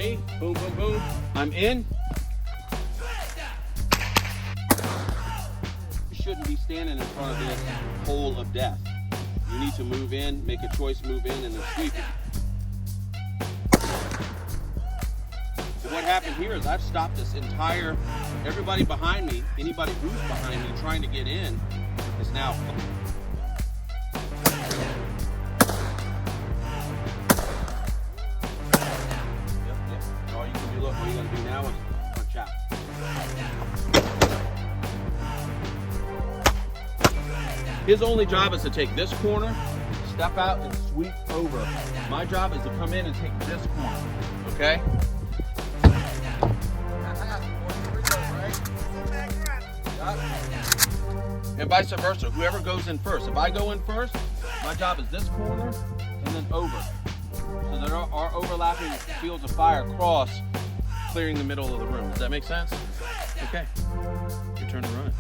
me. Boom, boom, boom. I'm in. You shouldn't be standing in front of this hole of death. You need to move in, make a choice, move in, and then sweep it. So what happened here is I've stopped this entire, everybody behind me, anybody who's behind me trying to get in is now. Yep. All you can do, look, what you gotta do now is punch out. His only job is to take this corner, step out, and sweep over. My job is to come in and take this corner, okay? And vice versa, whoever goes in first. If I go in first, my job is this corner and then over. So there are overlapping fields of fire across, clearing the middle of the room. Does that make sense? Okay, your turn to run it.